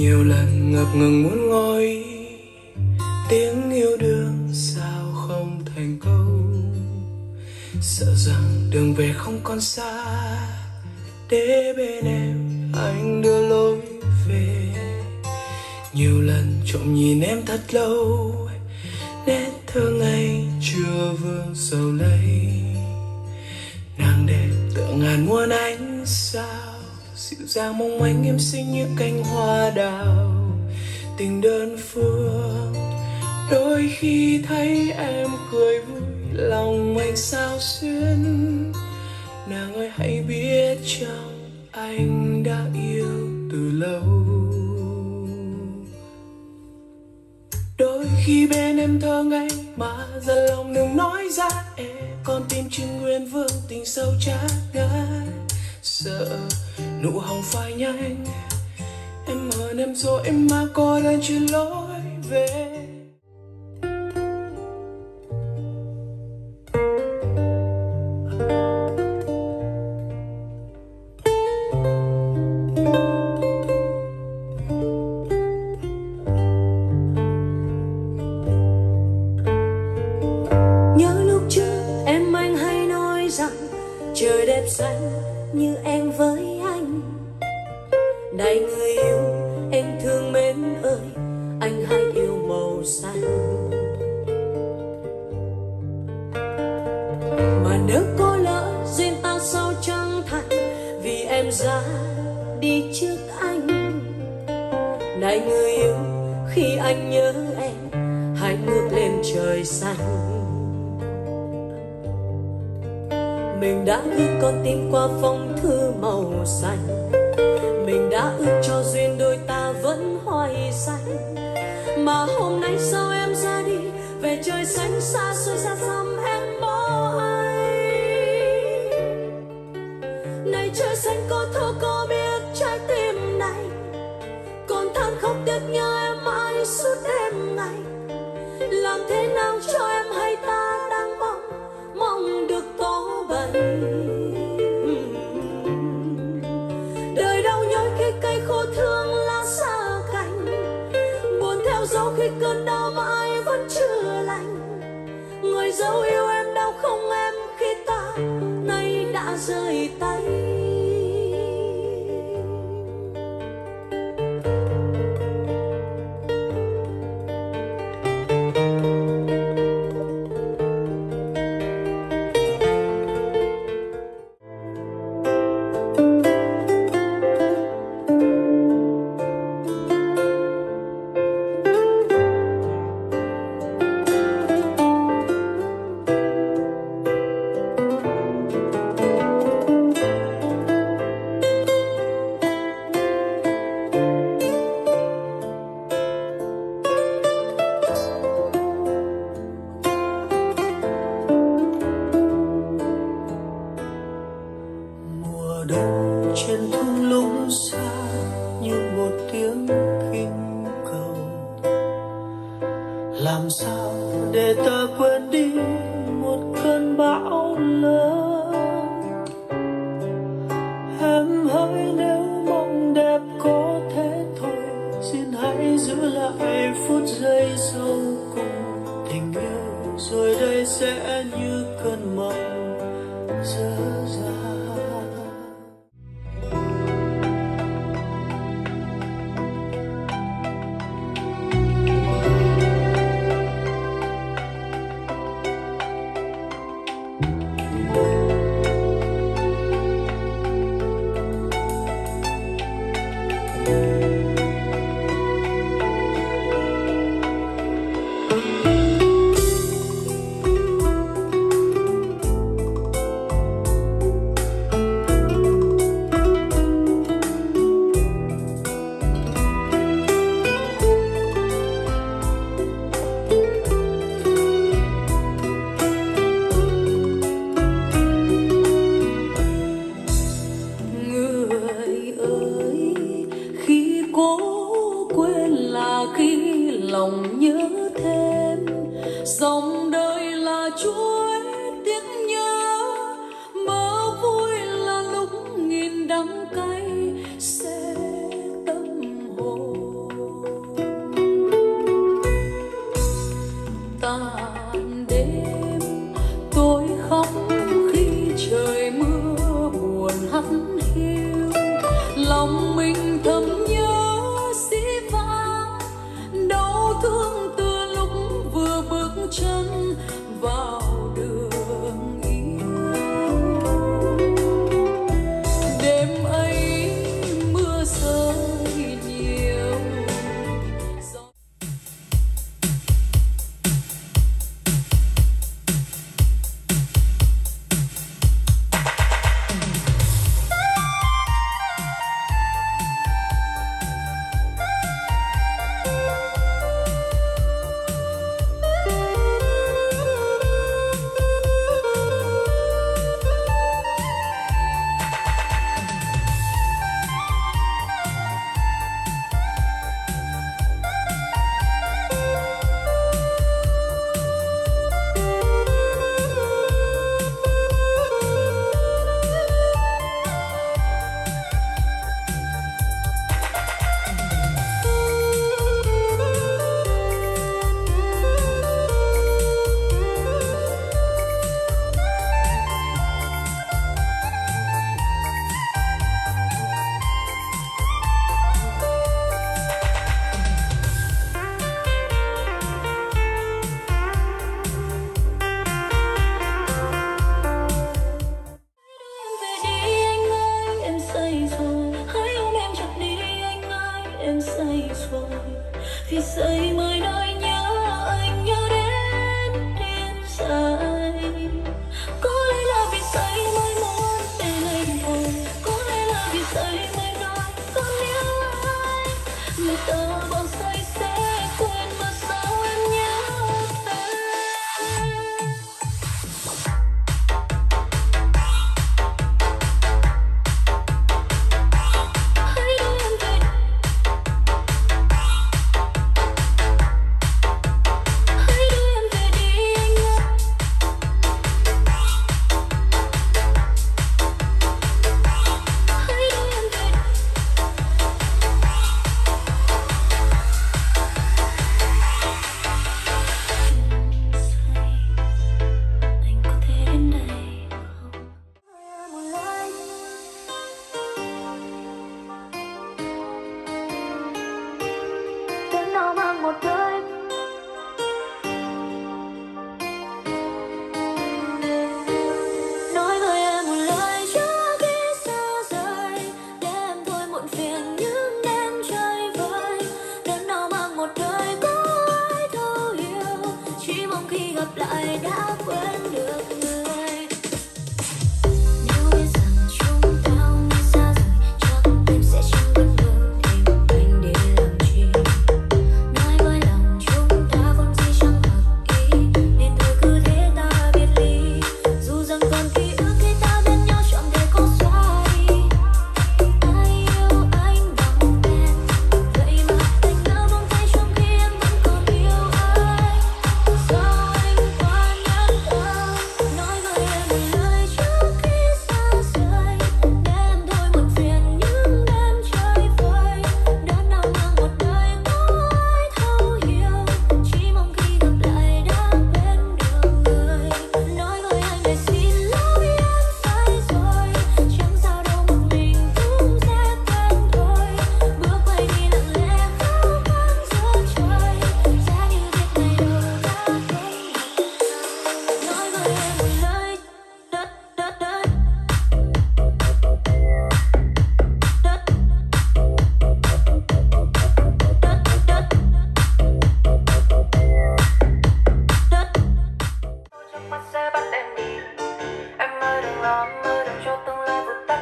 Nhiều lần ngập ngừng muốn ngỏ ý, tiếng yêu đương sao không thành câu. Sợ rằng đường về không còn xa, để bên em anh đưa lối về. Nhiều lần trộm nhìn em thật lâu, nét thơ ngây chưa vương sầu lấy. Nàng đẹp tựa ngàn muôn ánh sao, dịu dàng mong manh em xinh như cánh hoa đào. Tình đơn phương đôi khi thấy em cười vui, lòng anh sao xuyên. Nàng ơi hãy biết chăng anh đã yêu từ lâu. Đôi khi bên em thơ ngây mà giờ lòng đừng nói ra, con tim chưa nguyên vương tình sâu chát ngát. Sợ nụ hồng phai nhanh, em hờn em rồi em mà có đơn chưa lối về. Nhớ lúc trước em anh hay nói rằng trời đẹp xanh như em với anh. Này người yêu em thương mến ơi, anh hay yêu màu xanh. Mà nếu có lỡ duyên ta sao chẳng thành, vì em ra đi trước anh. Này người yêu khi anh nhớ em, hãy ngước lên trời xanh. Mình đã ước con tim qua phong thư màu xanh, mình đã ước cho duyên đôi ta vẫn hoài xanh. Mà hôm nay sao em ra đi, về trời xanh xa xôi xa xăm em bỏ anh. Này trời xanh có thấu có biết trái tim này, còn than khóc tiếc nhớ em mãi suốt đêm ngày. Làm thế nào cho em hay ta đang mong được có bầy. Đời đau nhói khi cây khô thương lá xa cành, buồn theo gió khi cơn đau mãi vẫn chưa lành. Người dấu yêu em đau không em khi ta nay đã rời tay. Trên thung lũng xa như một tiếng kinh cầu, làm sao để ta quên đi một cơn bão lớn. Em hỡi nếu mộng đẹp có thế thôi, xin hãy giữ lại phút giây sau cùng. Tình yêu rồi đây sẽ như cơn mộng dở dang. đừng lo, mơ đừng cho tương lai vụt tắt.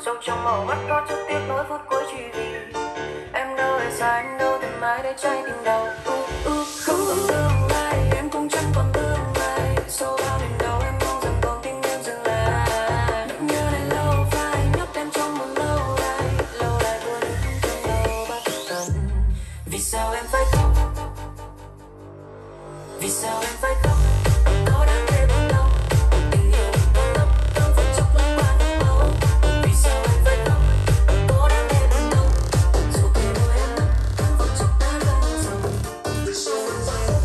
Sâu trong màu mắt có chút tiếc nối phút cuối chỉ vì em đâu hay sai, anh đâu tìm mãi để trái tim đau. Không còn tương lai, em cũng chẳng còn tương lai. Sau bao年đầu em mong rằng con tim em dừng lại. Nỗi nhớ này lâu phai, nhốt em trong một lâu đài buồn trong đầu bất tận. Vì sao em phải khóc? Vì sao em phải khóc? Có đáng để buồn đau. Tình yêu tan lấp, từng phút chốc lướt qua nỗi đau. Vì sao em phải khóc? Có đáng để buồn đau. Dù kề môi em lấp, từng phút chốc đã gần rồi. Vì sao em phải khóc?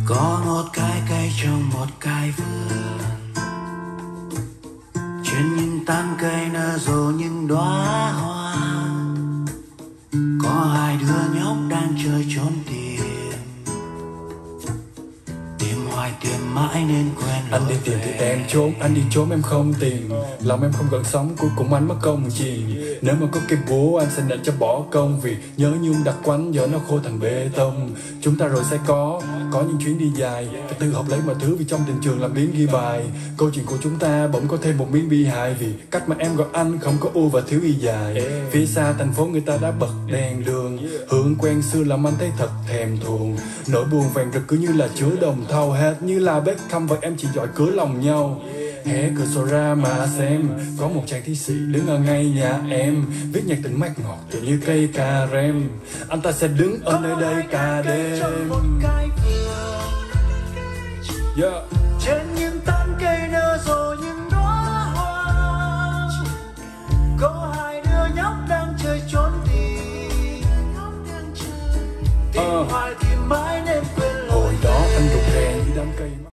Có một cái cây trong một cái vườn, trên những tán cây nở rộ những đóa hoa. Có hai đứa nhóc đang chơi trốn tìm hoài tìm mãi nên quen. Anh đi tìm thì em trốn, anh đi trốn em không tìm. Lòng em không gần sống, cuối cùng anh mất công chìm. Nếu mà có cây búa anh sẽ nện cho bỏ công, vì nhớ nhung đặc quánh giờ nó khô thành bê tông. Chúng ta rồi sẽ có những chuyến đi dài, phải tự học lấy mọi thứ vì trong tình trường làm biến ghi bài. Câu chuyện của chúng ta bỗng có thêm một miếng bi hài, vì cách mà em gọi anh không có u và thiếu y dài. Phía xa thành phố người ta đã bật đèn đường, hương quen xưa làm anh thấy thật thèm thuồng. Nỗi buồn vàng rực cứ như là chứa đồng thau, hết như là Beckham và em chỉ giỏi cưới lòng nhau. Hé cửa sổ ra mà xem, có một chàng thi sĩ đứng ở ngay nhà em, viết nhạc tình mát ngọt tựa như cây cà rem. Anh ta sẽ đứng ở nơi đây cả đêm. Yeah. Trên những tán cây nở rộ những đóa hoa, có hai đứa nhóc đang chơi trốn tìm hoài tìm mãi.